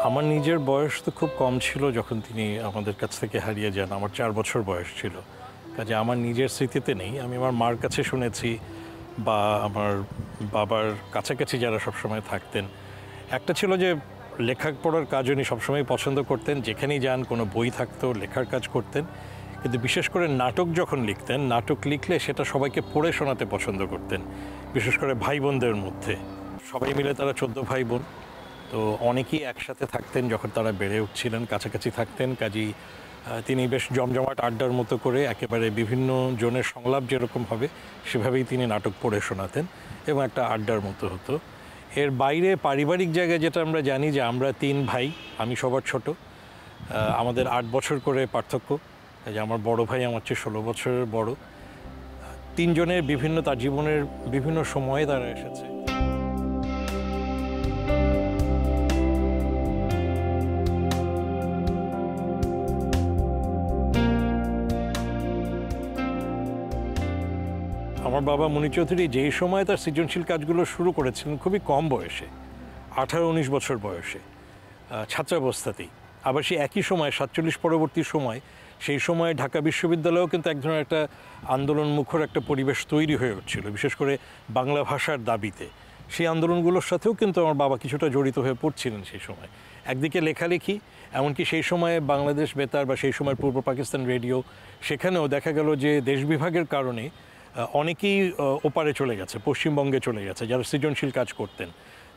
আমার নিজের বয়স তো খুব কম ছিল যখন তিনি আমাদের কাছ থেকে হারিয়ে যান। আমার 4 বছর বয়স ছিল। কাজে আমার নিজের স্মৃতিতে নেই। আমি আমার মার কাছে শুনেছি বা আমার বাবার কাছাকাছি যারা সবসময় থাকতেন, একটা ছিল যে লেখাপড়ার কাজ উনি সবসময় পছন্দ করতেন। যেখানেই যান কোনো বই থাকতো, লেখার কাজ করতেন। কিন্তু বিশেষ করে নাটক যখন লিখতেন, নাটক লিখলে সেটা সবাইকে পড়ে শোনাতে পছন্দ করতেন, বিশেষ করে ভাই বোনদের মধ্যে। সবাই মিলে তারা 14 ভাই বোন, তো অনেকেই একসাথে থাকতেন যখন তারা বেড়ে উঠছিলেন, কাছাকাছি থাকতেন। কাজেই তিনি বেশ জমজমাট আড্ডার মতো করে একেবারে বিভিন্ন জনের সংলাপ যেরকম হবে সেভাবেই তিনি নাটক পড়ে শোনাতেন এবং একটা আড্ডার মতো হতো। এর বাইরে পারিবারিক জায়গায় যেটা আমরা জানি যে আমরা 3 ভাই, আমি সবার ছোট। আমাদের 8 বছর করে পার্থক্য। যে আমার বড় ভাই আমার চেয়ে 16 বছরের বড়। 3 জনের বিভিন্ন তার জীবনের বিভিন্ন সময়ে তারা এসেছে। আমার বাবা মুনি চৌধুরী যেই সময় তার সৃজনশীল কাজগুলো শুরু করেছিলেন খুবই কম বয়সে, 18-19 বছর বয়সে, ছাত্রাবস্থাতেই। আবার সেই একই সময় 47 পরবর্তী সময়, সেই সময় ঢাকা বিশ্ববিদ্যালয়েও কিন্তু এক ধরনের একটা আন্দোলনমুখর একটা পরিবেশ তৈরি হয়ে উঠছিল, বিশেষ করে বাংলা ভাষার দাবিতে। সেই আন্দোলনগুলোর সাথেও কিন্তু আমার বাবা কিছুটা জড়িত হয়ে পড়ছিলেন সেই সময়। একদিকে লেখালেখি, এমনকি সেই সময়ে বাংলাদেশ বেতার বা সেই সময় পূর্ব পাকিস্তান রেডিও, সেখানেও দেখা গেল যে দেশ বিভাগের কারণে অনেকেই ওপারে চলে গেছে, পশ্চিমবঙ্গে চলে গেছে যারা সৃজনশীল কাজ করতেন।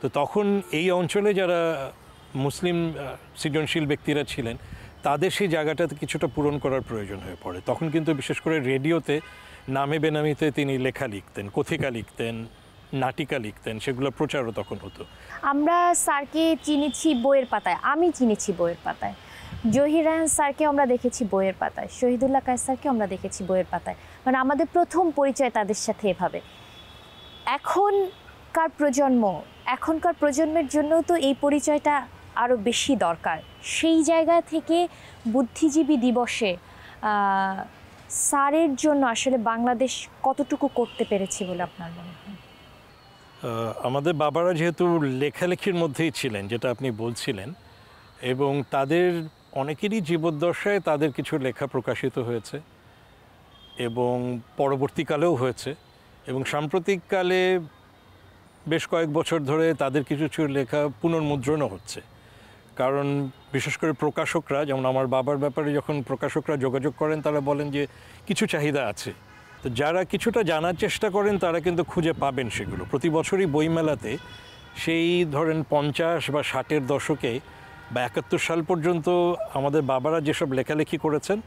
তো তখন এই অঞ্চলে যারা মুসলিম সৃজনশীল ব্যক্তিরা ছিলেন, তাদের সেই জায়গাটাতে কিছুটা পূরণ করার প্রয়োজন হয়ে পড়ে। তখন কিন্তু বিশেষ করে রেডিওতে নামে বেনামিতে তিনি লেখা লিখতেন, কথিকা লিখতেন, নাটিকা লিখতেন, সেগুলো প্রচারও তখন হতো। আমরা স্যারকে চিনেছি বইয়ের পাতায়, আমি চিনেছি বইয়ের পাতায়। জহির রায়হান স্যারকে আমরা দেখেছি বইয়ের পাতায়, শহীদুল্লাহ কায়েস স্যারকে আমরা দেখেছি বইয়ের পাতায়। মানে আমাদের প্রথম পরিচয় তাদের সাথে এভাবে। এখনকার প্রজন্মের জন্যও তো এই পরিচয়টা আরও বেশি দরকার। সেই জায়গা থেকে বুদ্ধিজীবী দিবসে স্যারের জন্য আসলে বাংলাদেশ কতটুকু করতে পেরেছে বলে আপনার মনে হয়? আমাদের বাবারা যেহেতু লেখালেখির মধ্যেই ছিলেন, যেটা আপনি বলছিলেন, এবং তাদের অনেকেরই জীবদ্দশায় তাদের কিছু লেখা প্রকাশিত হয়েছে এবং পরবর্তীকালেও হয়েছে, এবং সাম্প্রতিককালে বেশ কয়েক বছর ধরে তাদের কিছু কিছু লেখা পুনর্মুদ্রণও হচ্ছে। কারণ বিশেষ করে প্রকাশকরা, যেমন আমার বাবার ব্যাপারে যখন প্রকাশকরা যোগাযোগ করেন, তারা বলেন যে কিছু চাহিদা আছে। তো যারা কিছুটা জানার চেষ্টা করেন তারা কিন্তু খুঁজে পাবেন সেগুলো। প্রতি বছরই বইমেলাতে সেই ধরেন 50 বা 60-এর দশকে বা 71 সাল পর্যন্ত আমাদের বাবারা যেসব লেখালেখি করেছেন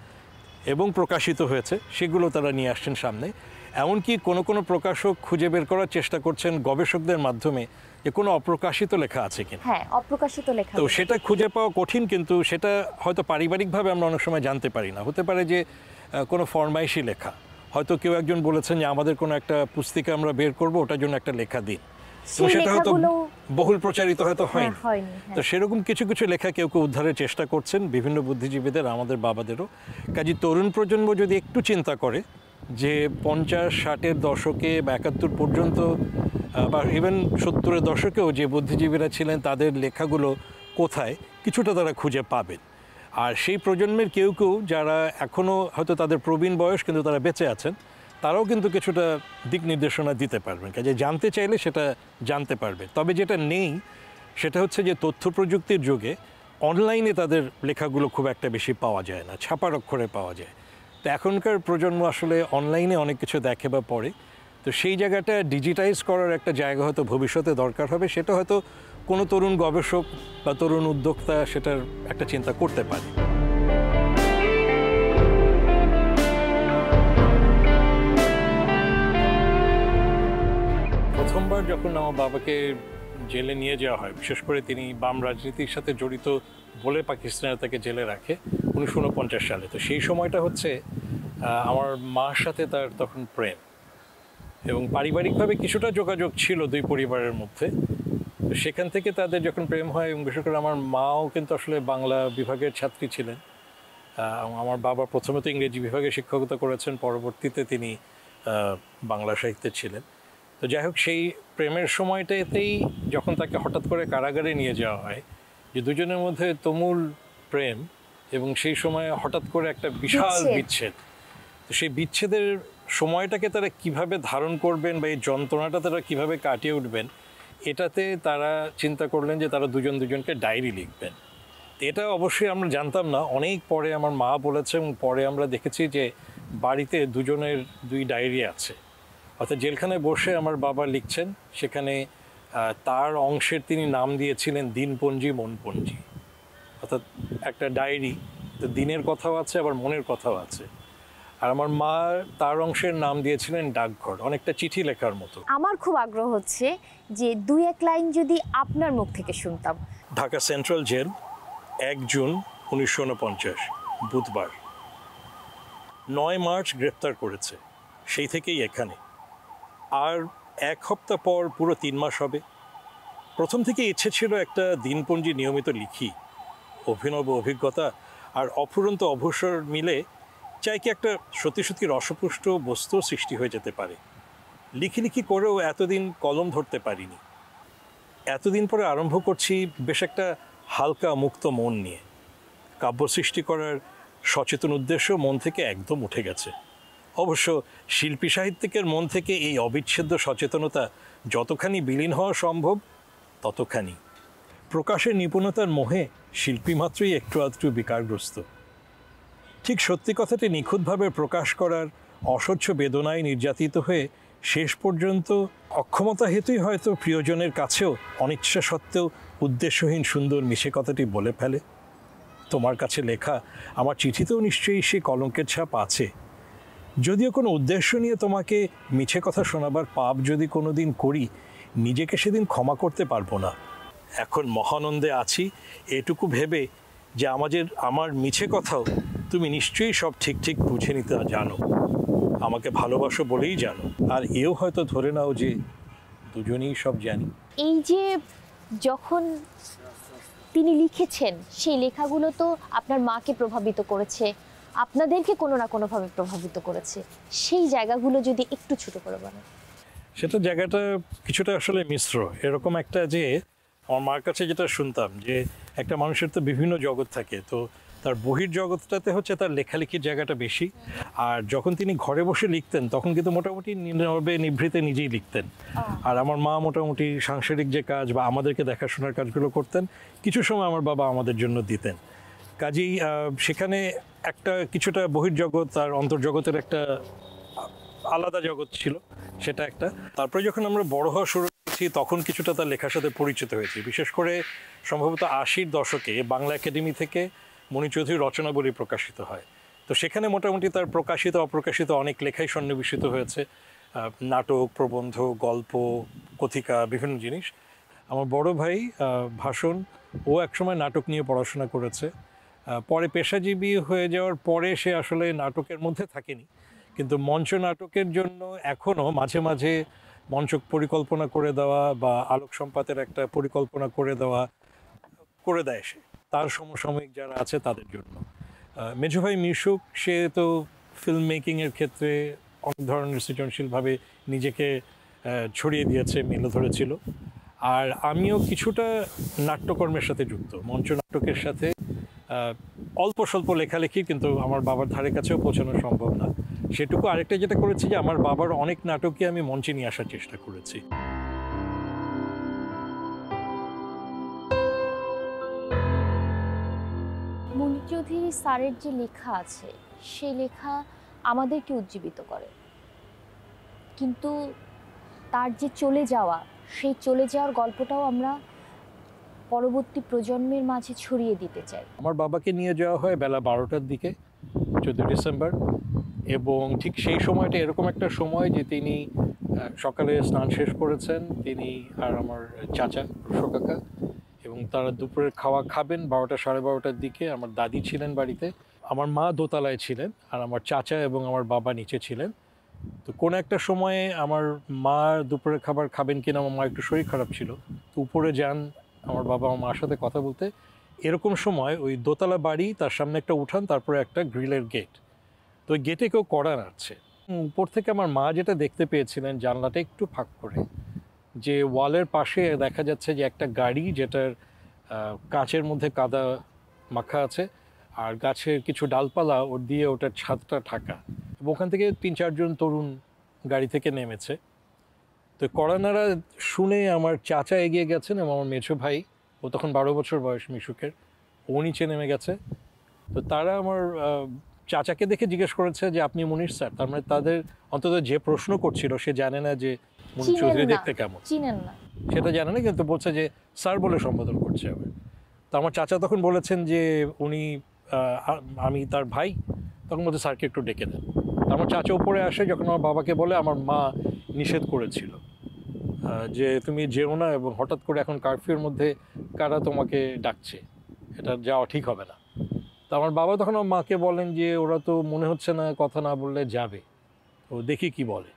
এবং প্রকাশিত হয়েছে সেগুলো তারা নিয়ে আসছেন সামনে। এমনকি কোনো কোনো প্রকাশক খুঁজে বের করার চেষ্টা করছেন গবেষকদের মাধ্যমে যে কোনো অপ্রকাশিত লেখা আছে কিনা। হ্যাঁ, অপ্রকাশিত লেখা। তো সেটা খুঁজে পাওয়া কঠিন, কিন্তু সেটা হয়তো পারিবারিকভাবে আমরা অনেক সময় জানতে পারি না। হতে পারে যে কোনো ফরমাইশি লেখা, হয়তো কেউ একজন বলেছেন যে আমাদের কোনো একটা পুস্তিকা আমরা বের করব, ওটার জন্য একটা লেখা দিন, তো সেটা হয়তো বহুল প্রচারিত হয়তো হয়নি। তো সেরকম কিছু কিছু লেখা কেউ কেউ উদ্ধারের চেষ্টা করছেন, বিভিন্ন বুদ্ধিজীবীদের, আমাদের বাবাদেরও। কাজে তরুণ প্রজন্ম যদি একটু চিন্তা করে যে 50-60-এর দশকে বা 71 পর্যন্ত বা ইভেন 70-এর দশকেও যে বুদ্ধিজীবীরা ছিলেন তাদের লেখাগুলো কোথায়, কিছুটা তারা খুঁজে পাবেন। আর সেই প্রজন্মের কেউ কেউ যারা এখনও হয়তো তাদের প্রবীণ বয়স কিন্তু তারা বেঁচে আছেন, তারাও কিন্তু কিছুটা দিক নির্দেশনা দিতে পারবেন। কাজে জানতে চাইলে সেটা জানতে পারবে। তবে যেটা নেই সেটা হচ্ছে যে তথ্য প্রযুক্তির যুগে অনলাইনে তাদের লেখাগুলো খুব একটা বেশি পাওয়া যায় না, ছাপার অক্ষরে পাওয়া যায়। তো এখনকার প্রজন্ম আসলে অনলাইনে অনেক কিছু দেখে বা পড়ে। তো সেই জায়গাটা ডিজিটাইজ করার একটা জায়গা হয়তো ভবিষ্যতে দরকার হবে। সেটা হয়তো কোনো তরুণ গবেষক বা তরুণ উদ্যোক্তা সেটার একটা চিন্তা করতে পারে। প্রথমবার যখন আমার বাবাকে জেলে নিয়ে যাওয়া হয়, বিশেষ করে তিনি বাম রাজনীতির সাথে জড়িত বলে পাকিস্তানে তাকে জেলে রাখে 1949 সালে। তো সেই সময়টা হচ্ছে আমার মার সাথে তার তখন প্রেম, এবং পারিবারিকভাবে কিছুটা যোগাযোগ ছিল দুই পরিবারের মধ্যে। তো সেখান থেকে তাদের যখন প্রেম হয়, এবং বিশেষ করে আমার মাও কিন্তু আসলে বাংলা বিভাগের ছাত্রী ছিলেন। আমার বাবা প্রথমে তো ইংরেজি বিভাগে শিক্ষকতা করেছেন, পরবর্তীতে তিনি বাংলা সাহিত্যে ছিলেন। তো যাই হোক, সেই প্রেমের সময়টাতেই যখন তাকে হঠাৎ করে কারাগারে নিয়ে যাওয়া হয়, যে দুজনের মধ্যে তুমুল প্রেম এবং সেই সময় হঠাৎ করে একটা বিশাল বিচ্ছেদ। তো সেই বিচ্ছেদের সময়টাকে তারা কিভাবে ধারণ করবেন বা এই যন্ত্রণাটা তারা কিভাবে কাটিয়ে উঠবেন, এটাতে তারা চিন্তা করলেন যে তারা দুজন দুজনকে ডায়েরি লিখবেন। এটা অবশ্যই আমরা জানতাম না, অনেক পরে আমার মা বলেছে এবং পরে আমরা দেখেছি যে বাড়িতে দুজনের দুই ডায়েরি আছে। অর্থাৎ জেলখানায় বসে আমার বাবা লিখছেন, সেখানে তার অংশের তিনি নাম দিয়েছিলেন দিনপঞ্জি মনপঞ্জি। অর্থাৎ একটা ডায়েরি, তো দিনের কথাও আছে আবার মনের কথাও আছে। আর আমার মা তার অংশের নাম দিয়েছিলেন ডাকঘর, অনেকটা চিঠি লেখার মতো। আমার খুব আগ্রহ হচ্ছে যে দুই এক লাইন যদি আপনার মুখ থেকে শুনতাম। ঢাকা সেন্ট্রাল জেল, 1 জুন 1949 বুধবার। 9 মার্চ গ্রেপ্তার করেছে, সেই থেকেই এখানে। আর 1 সপ্তাহ পর পুরো 3 মাস হবে। প্রথম থেকে ইচ্ছে ছিল একটা দিনপঞ্জি নিয়মিত লিখি। অভিনব অভিজ্ঞতা আর অফুরন্ত অবসর মিলে চাই কি একটা সত্যি সত্যি রসপুষ্ট বস্তু সৃষ্টি হয়ে যেতে পারে। লিখি লিখি করেও এতদিন কলম ধরতে পারিনি। এতদিন পরে আরম্ভ করছি বেশ একটা হালকা মুক্ত মন নিয়ে। কাব্য সৃষ্টি করার সচেতন উদ্দেশ্য মন থেকে একদম উঠে গেছে। অবশ্য শিল্পী সাহিত্যিকের মন থেকে এই অবিচ্ছেদ্য সচেতনতা যতখানি বিলীন হওয়া সম্ভব ততখানি। প্রকাশের নিপুণতার মোহে শিল্পী মাত্রই একটু আধটু বিকারগ্রস্ত। ঠিক সত্যি কথাটি নিখুঁতভাবে প্রকাশ করার অসহ্য বেদনায় নির্যাতিত হয়ে শেষ পর্যন্ত অক্ষমতা হেতুই হয়তো প্রিয়জনের কাছেও অনিচ্ছা সত্ত্বেও উদ্দেশ্যহীন সুন্দর মিশে কথাটি বলে ফেলে। তোমার কাছে লেখা আমার চিঠিতেও নিশ্চয়ই সে কলঙ্কের ছাপ আছে। যদিও কোনো উদ্দেশ্য নিয়ে তোমাকে মিছে কথা শোনাবার পাপ যদি কোনো দিন করি, নিজেকে সেদিন ক্ষমা করতে পারবো না। এখন মহানন্দে আছি এটুকু ভেবে যে আমার মিছে কথাও তুমি নিশ্চয়ই সব ঠিক ঠিক বুঝে নিতে জানো, আমাকে ভালোবাসো বলেই জানো। আর এও হয়তো ধরে নাও যে দুজনেই সব জানি। এই যে যখন তিনি লিখেছেন, সেই লেখাগুলো তো আপনার মাকে প্রভাবিত করেছে, আপনাদেরকে কোনো না কোনোভাবে প্রভাবিত করেছে। সেই জায়গাগুলো যদি একটু ছোট করে বলেন। সেটা জায়গাটা কিছুটা আসলে মিশ্র। এরকম একটা যে আমার মার কাছে যেটা শুনতাম যে একটা মানুষের তো বিভিন্ন জগৎ থাকে, তো তার বহির জগৎটাতে হচ্ছে তার লেখালেখির জায়গাটা বেশি। আর যখন তিনি ঘরে বসে লিখতেন তখন কিন্তু মোটামুটি নীরবে নিভৃতে নিজেই লিখতেন। আর আমার মা মোটামুটি সাংসারিক যে কাজ বা আমাদেরকে দেখাশোনার কাজগুলো করতেন, কিছু সময় আমার বাবা আমাদের জন্য দিতেন। কাজেই সেখানে একটা কিছুটা বহির্জগৎ আর অন্তর্জগতের একটা আলাদা জগৎ ছিল, সেটা একটা। তারপরে যখন আমরা বড় হওয়া শুরু করেছি তখন কিছুটা তার লেখার সাথে পরিচিত হয়েছি। বিশেষ করে সম্ভবত 80-র দশকে বাংলা একাডেমি থেকে মণি চৌধুরীর রচনাবলী প্রকাশিত হয়। তো সেখানে মোটামুটি তার প্রকাশিত অপ্রকাশিত অনেক লেখাই সন্নিবেশিত হয়েছে, নাটক, প্রবন্ধ, গল্প, কথিকা, বিভিন্ন জিনিস। আমার বড় ভাই ভাষণ, ও একসময় নাটক নিয়ে পড়াশোনা করেছে। পরে পেশাজীবী হয়ে যাওয়ার পরে সে আসলে নাটকের মধ্যে থাকেনি, কিন্তু মঞ্চ নাটকের জন্য এখনও মাঝে মাঝে মঞ্চ পরিকল্পনা করে দেওয়া বা আলোক সম্পাতের একটা পরিকল্পনা করে দেয় সে তার সমসাময়িক যারা আছে তাদের জন্য। মেজো ভাই মিশুক, সে তো ফিল্ম মেকিংয়ের ক্ষেত্রে অনেক ধরনের সৃজনশীলভাবে নিজেকে ছড়িয়ে দিয়েছে, মেলে ধরেছিল। আর আমিও কিছুটা নাট্যকর্মের সাথে যুক্ত, মঞ্চ নাটকের সাথে অল্প স্বল্প লেখালেখি, কিন্তু আমার বাবার ধারে কাছেও পৌঁছানো সম্ভব না সেটুকু। আরেকটা যেটা করেছি যে আমার বাবার অনেক নাটকই আমি মঞ্চে নিয়ে আসার চেষ্টা করেছি। মণি চৌধুরী স্যারের যে লেখা আছে, সেই লেখা আমাদেরকে উজ্জীবিত করে, কিন্তু তার যে চলে যাওয়া, সেই চলে যাওয়ার গল্পটাও আমরা পরবর্তী প্রজন্মের মাঝে ছড়িয়ে দিতে চাই। আমার বাবাকে নিয়ে যাওয়া হয় বেলা 12টার দিকে, 14 ডিসেম্বর, এবং ঠিক সেই সময়টা এরকম একটা সময় যে তিনি সকালে স্নান শেষ করেছেন, তিনি আর আমার চাচা রুশো কাকা, এবং তারা দুপুরের খাওয়া খাবেন 12টা সাড়ে 12টার দিকে। আমার দাদি ছিলেন বাড়িতে, আমার মা দোতলায় ছিলেন আর আমার চাচা এবং আমার বাবা নিচে ছিলেন। তো কোনো একটা সময়ে আমার মা দুপুরের খাবার খাবেন কিনা, আমার মা একটু শরীর খারাপ ছিল, তো উপরে যান আমার বাবা আমার মার সাথে কথা বলতে। এরকম সময় ওই দোতলা বাড়ি, তার সামনে একটা উঠান, তারপরে একটা গ্রিলের গেট, তো ওই গেটে কেউ কড়া নাড়ছে। উপর থেকে আমার মা যেটা দেখতে পেয়েছিলেন, জানলাটা একটু ফাঁক করে, যে ওয়ালের পাশে দেখা যাচ্ছে যে একটা গাড়ি, যেটার কাঁচের মধ্যে কাদা মাখা আছে, আর গাছের কিছু ডালপালা ওর দিয়ে ওটার ছাদটা ঢাকা। এবং ওখান থেকে 3-4 জন তরুণ গাড়ি থেকে নেমেছে। তো কড়ানাড়া শুনে আমার চাচা এগিয়ে গেছেন এবং আমার মেঝো ভাই, ও তখন 12 বছর বয়স মিশুকের, ও নিচে নেমে গেছে। তো তারা আমার চাচাকে দেখে জিজ্ঞেস করেছে যে আপনি মুনির স্যার। তার মানে তাদের অন্তত যে প্রশ্ন করছিল সে জানে না যে মুনির চৌধুরী দেখতে কেমন, চিনেন না, সেটা জানে না, কিন্তু বলছে যে স্যার বলে সম্বোধন করছে হবে। তো আমার চাচা তখন বলেছেন যে উনি আমি তার ভাই। তখন বলছে স্যারকে একটু ডেকে দেন। তো আমার চাচা উপরে আসে, যখন আমার বাবাকে বলে আমার মা নিষেধ করেছিল যে তুমি যেও না, এবং হঠাৎ করে এখন কারফিউর মধ্যে কারা তোমাকে ডাকছে, এটা যাওয়া ঠিক হবে না। তো আমার বাবা তখন আমার মাকে বলেন যে ওরা তো মনে হচ্ছে না কথা না বললে যাবে, তো দেখি কি বলে।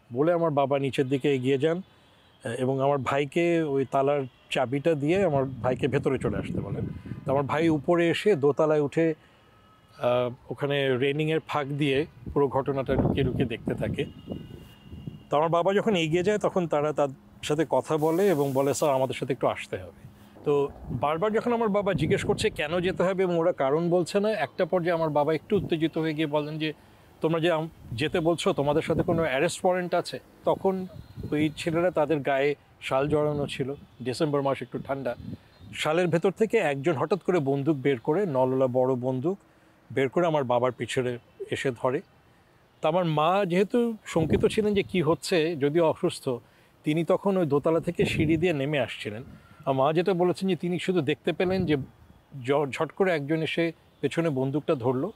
বলে আমার বাবা নিচের দিকে এগিয়ে যান এবং আমার ভাইকে ওই তালার চাবিটা দিয়ে আমার ভাইকে ভেতরে চলে আসতে বলেন। তো আমার ভাই উপরে এসে দোতলায় উঠে ওখানে রেলিংয়ের ফাঁক দিয়ে পুরো ঘটনাটা লুকিয়ে লুকিয়ে দেখতে থাকে। তো আমার বাবা যখন এগিয়ে যায় তখন তারা তার সাথে কথা বলে এবং বলে স্যার আমাদের সাথে একটু আসতে হবে। তো বারবার যখন আমার বাবা জিজ্ঞেস করছে কেন যেতে হবে এবং ওরা কারণ বলছে না, একটা পর্যায়ে আমার বাবা একটু উত্তেজিত হয়ে গিয়ে বলেন যে তোমরা যে যেতে বলছো তোমাদের সাথে কোনো অ্যারেস্ট ওয়ারেন্ট আছে? তখন ওই ছেলেরা তাদের গায়ে শাল জড়ানো ছিল, ডিসেম্বর মাস একটু ঠান্ডা। শালের ভেতর থেকে একজন হঠাৎ করে বন্দুক বের করে, নললা বড় বন্দুক বের করে আমার বাবার পিছনে এসে ধরে। তা আমার মা যেহেতু শঙ্কিত ছিলেন যে কি হচ্ছে, যদিও অসুস্থ, তিনি তখন ওই দোতলা থেকে সিঁড়ি দিয়ে নেমে আসছিলেন। আর মা যেটা বলেছেন যে তিনি শুধু দেখতে পেলেন যে ঝট করে একজন এসে পেছনে বন্দুকটা ধরলো,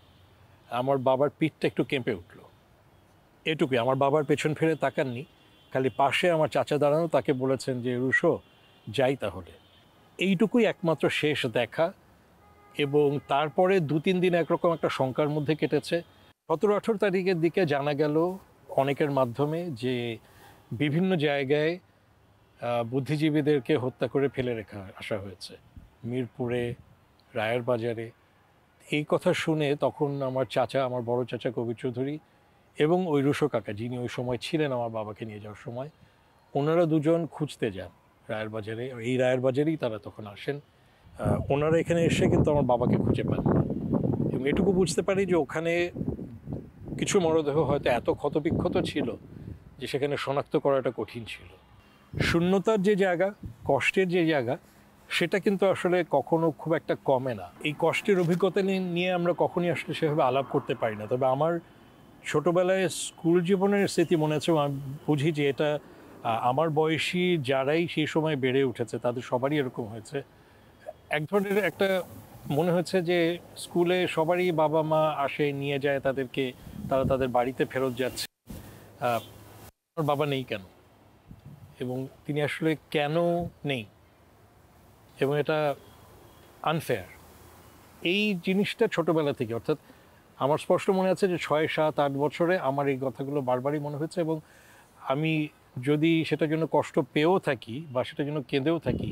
আমার বাবার পিঠটা একটু কেঁপে উঠল, এটুকুই। আমার বাবার পেছন ফিরে তাকাননি, খালি পাশে আমার চাচা দাঁড়ানো, তাকে বলেছেন যে রুশো যাই তাহলে। এইটুকুই একমাত্র শেষ দেখা। এবং তারপরে 2-3 দিন একরকম একটা শঙ্কার মধ্যে কেটেছে। 17-18 তারিখের দিকে জানা গেল অনেকের মাধ্যমে যে বিভিন্ন জায়গায় বুদ্ধিজীবীদেরকে হত্যা করে ফেলে রেখে আসা হয়েছে, মিরপুরে, রায়ের বাজারে। এই কথা শুনে তখন আমার চাচা, আমার বড় চাচা কবির চৌধুরী এবং ওই রুশো কাকা, যিনি ওই সময় ছিলেন আমার বাবাকে নিয়ে যাওয়ার সময়, ওনারা দুজন খুঁজতে যান রায়ের বাজারে। এই রায়ের বাজারেই তারা তখন আসেন। ওনারা এখানে এসে কিন্তু আমার বাবাকে খুঁজে পান এবং এটুকু বুঝতে পারি যে ওখানে কিছু মরদেহ হয়তো এত ক্ষতবিক্ষত ছিল যে সেখানে শনাক্ত করাটা কঠিন ছিল। শূন্যতার যে জায়গা, কষ্টের যে জায়গা, সেটা কিন্তু আসলে কখনো খুব একটা কমে না। এই কষ্টের অভিজ্ঞতা নিয়ে আমরা কখনই আসলে সেভাবে আলাপ করতে পারি না। তবে আমার ছোটোবেলায় স্কুল জীবনের স্মৃতি মনে আছে। আমি বুঝি যে এটা আমার বয়সী যারাই সেই সময় বেড়ে উঠেছে তাদের সবারই এরকম হয়েছে। এক ধরনের একটা মনে হচ্ছে যে স্কুলে সবারই বাবা মা আসে, নিয়ে যায় তাদেরকে, তারা তাদের বাড়িতে ফেরত যাচ্ছে। আমার বাবা নেই কেন, এবং তিনি আসলে কেন নেই, এবং এটা আনফেয়ার। এই জিনিসটা ছোটোবেলা থেকে, অর্থাৎ আমার স্পষ্ট মনে আছে যে 6, 7, 8 বছরে আমার এই কথাগুলো বারবারই মনে হয়েছে। এবং আমি যদি সেটার জন্য কষ্ট পেয়েও থাকি বা সেটার জন্য কেঁদেও থাকি,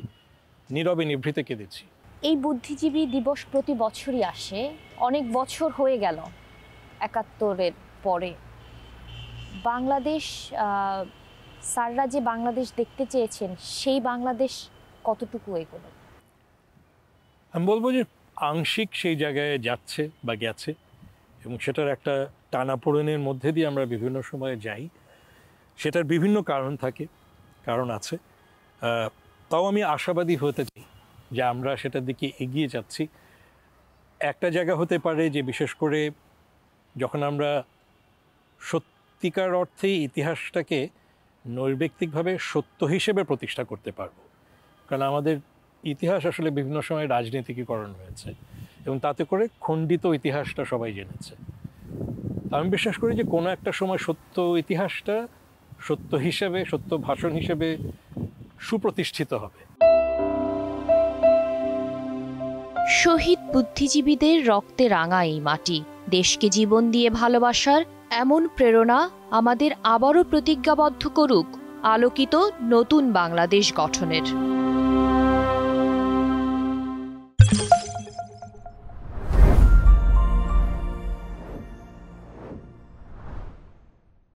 নীরবে নিভৃতে কেঁদেছি। এই বুদ্ধিজীবী দিবস প্রতি বছরই আসে, অনেক বছর হয়ে গেল 71-এর পরে। বাংলাদেশ, স্যাররা যে বাংলাদেশ দেখতে চেয়েছেন সেই বাংলাদেশ কতটুকু এগোলো? আমি বলবো যে আংশিক সেই জায়গায় যাচ্ছে বা গেছে, এবং সেটার একটা টানাপোড়েনের মধ্যে দিয়ে আমরা বিভিন্ন সময়ে যাই। সেটার বিভিন্ন কারণ আছে। তাও আমি আশাবাদী হতে চাই যে আমরা সেটার দিকে এগিয়ে যাচ্ছি। একটা জায়গা হতে পারে যে বিশেষ করে যখন আমরা সত্যিকার অর্থে ইতিহাসটাকে নৈর্ব্যক্তিকভাবে সত্য হিসেবে প্রতিষ্ঠা করতে পারবো। কারণ আমাদের ইতিহাস আসলে বিভিন্ন সময় রাজনীতিকীকরণ হয়েছে এবং তাতে করে খণ্ডিত ইতিহাসটা সবাই জেনেছে। আমি বিশ্বাস করি যে কোনো একটা সময় সত্য ইতিহাসটা সত্য হিসেবে, সত্য ভাষণ হিসেবে সুপ্রতিষ্ঠিত হবে। শহীদ বুদ্ধিজীবীদের রক্তে রাঙা এই মাটি, দেশকে জীবন দিয়ে ভালোবাসার এমন প্রেরণা আমাদের আবারও প্রতিজ্ঞাবদ্ধ করুক আলোকিত নতুন বাংলাদেশ গঠনের।